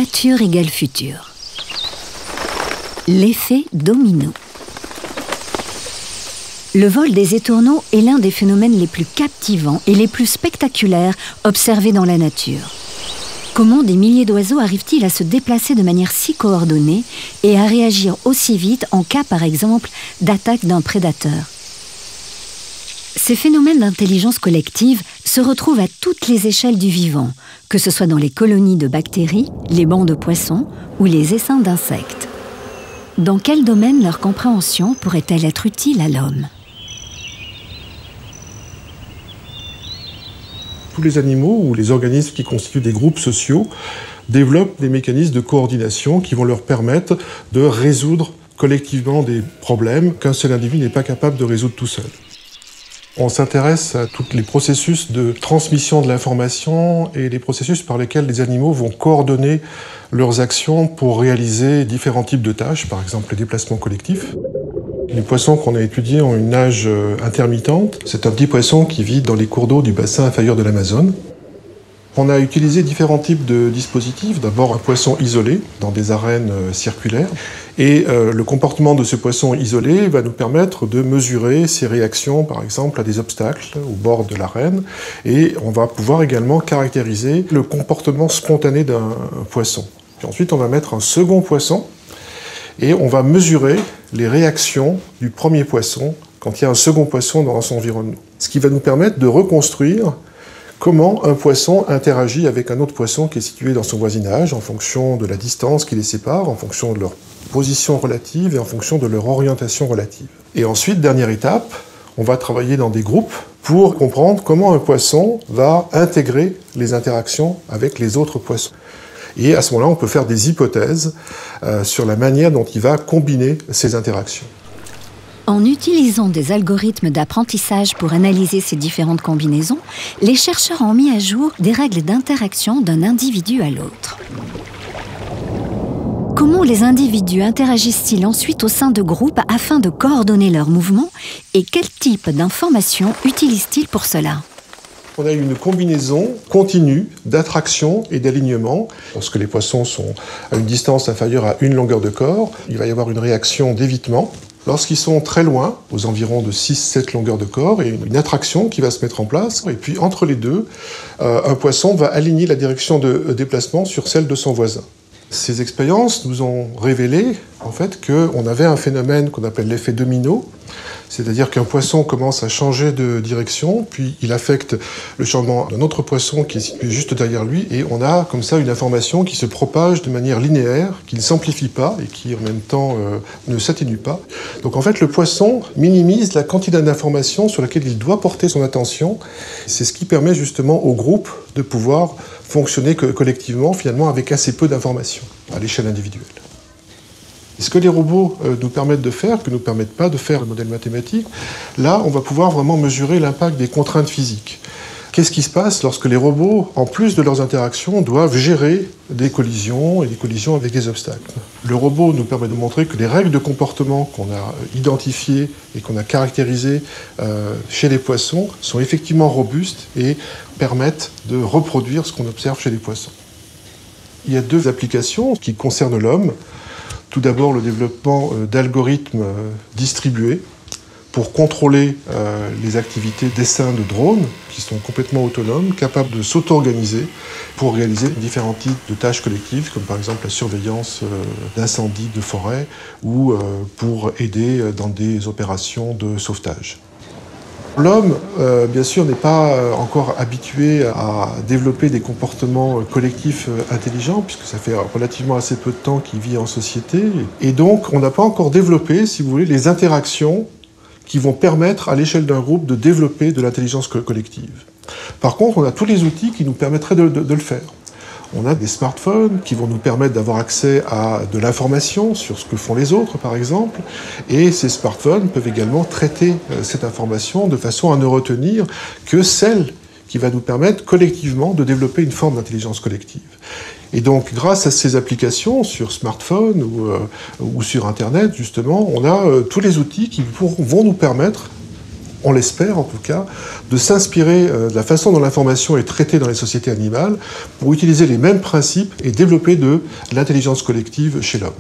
Nature égale futur. L'effet domino. Le vol des étourneaux est l'un des phénomènes les plus captivants et les plus spectaculaires observés dans la nature. Comment des milliers d'oiseaux arrivent-ils à se déplacer de manière si coordonnée et à réagir aussi vite en cas, par exemple, d'attaque d'un prédateur? Ces phénomènes d'intelligence collective se retrouvent à toutes les échelles du vivant, que ce soit dans les colonies de bactéries, les bancs de poissons ou les essaims d'insectes. Dans quel domaine leur compréhension pourrait-elle être utile à l'homme? Tous les animaux ou les organismes qui constituent des groupes sociaux développent des mécanismes de coordination qui vont leur permettre de résoudre collectivement des problèmes qu'un seul individu n'est pas capable de résoudre tout seul. On s'intéresse à tous les processus de transmission de l'information et les processus par lesquels les animaux vont coordonner leurs actions pour réaliser différents types de tâches, par exemple le déplacement collectif. Les poissons qu'on a étudiés ont une nage intermittente. C'est un petit poisson qui vit dans les cours d'eau du bassin inférieur de l'Amazone. On a utilisé différents types de dispositifs. D'abord un poisson isolé dans des arènes circulaires. Et le comportement de ce poisson isolé va nous permettre de mesurer ses réactions, par exemple, à des obstacles au bord de l'arène. Et on va pouvoir également caractériser le comportement spontané d'un poisson. Puis ensuite, on va mettre un second poisson et on va mesurer les réactions du premier poisson quand il y a un second poisson dans son environnement. Ce qui va nous permettre de reconstruire comment un poisson interagit avec un autre poisson qui est situé dans son voisinage en fonction de la distance qui les sépare, en fonction de leur position relative et en fonction de leur orientation relative. Et ensuite, dernière étape, on va travailler dans des groupes pour comprendre comment un poisson va intégrer les interactions avec les autres poissons. Et à ce moment-là, on peut faire des hypothèses sur la manière dont il va combiner ces interactions. En utilisant des algorithmes d'apprentissage pour analyser ces différentes combinaisons, les chercheurs ont mis à jour des règles d'interaction d'un individu à l'autre. Comment les individus interagissent-ils ensuite au sein de groupes afin de coordonner leurs mouvements et quel type d'informations utilisent-ils pour cela? On a une combinaison continue d'attraction et d'alignement. Lorsque les poissons sont à une distance inférieure à une longueur de corps, il va y avoir une réaction d'évitement. Lorsqu'ils sont très loin, aux environs de 6-7 longueurs de corps, il y a une attraction qui va se mettre en place. Et puis entre les deux, un poisson va aligner la direction de déplacement sur celle de son voisin. Ces expériences nous ont révélé en fait qu'on avait un phénomène qu'on appelle l'effet domino, c'est-à-dire qu'un poisson commence à changer de direction, puis il affecte le changement d'un autre poisson qui est situé juste derrière lui, et on a comme ça une information qui se propage de manière linéaire, qui ne s'amplifie pas et qui en même temps ne s'atténue pas. Donc en fait le poisson minimise la quantité d'informations sur laquelle il doit porter son attention. C'est ce qui permet justement au groupe de pouvoir fonctionner collectivement finalement avec assez peu d'informations à l'échelle individuelle. Ce que les robots nous permettent de faire, que ne nous permettent pas de faire le modèle mathématique, là, on va pouvoir vraiment mesurer l'impact des contraintes physiques. Qu'est-ce qui se passe lorsque les robots, en plus de leurs interactions, doivent gérer des collisions et des collisions avec des obstacles? Le robot nous permet de montrer que les règles de comportement qu'on a identifiées et qu'on a caractérisées chez les poissons sont effectivement robustes et permettent de reproduire ce qu'on observe chez les poissons. Il y a deux applications qui concernent l'homme. Tout d'abord, le développement d'algorithmes distribués pour contrôler les activités d'essaims de drones qui sont complètement autonomes, capables de s'auto-organiser pour réaliser différents types de tâches collectives, comme par exemple la surveillance d'incendies de forêt ou pour aider dans des opérations de sauvetage. L'homme, bien sûr, n'est pas encore habitué à développer des comportements collectifs intelligents, puisque ça fait relativement assez peu de temps qu'il vit en société. Et donc, on n'a pas encore développé, si vous voulez, les interactions qui vont permettre à l'échelle d'un groupe de développer de l'intelligence collective. Par contre, on a tous les outils qui nous permettraient de le faire. On a des smartphones qui vont nous permettre d'avoir accès à de l'information sur ce que font les autres, par exemple. Et ces smartphones peuvent également traiter cette information de façon à ne retenir que celle qui va nous permettre collectivement de développer une forme d'intelligence collective. Et donc, grâce à ces applications sur smartphone ou sur Internet, justement, on a tous les outils qui vont nous permettre on l'espère en tout cas, de s'inspirer de la façon dont l'information est traitée dans les sociétés animales pour utiliser les mêmes principes et développer de l'intelligence collective chez l'homme.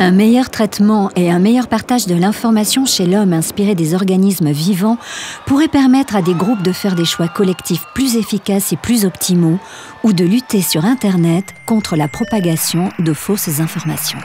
Un meilleur traitement et un meilleur partage de l'information chez l'homme inspiré des organismes vivants pourrait permettre à des groupes de faire des choix collectifs plus efficaces et plus optimaux ou de lutter sur Internet contre la propagation de fausses informations.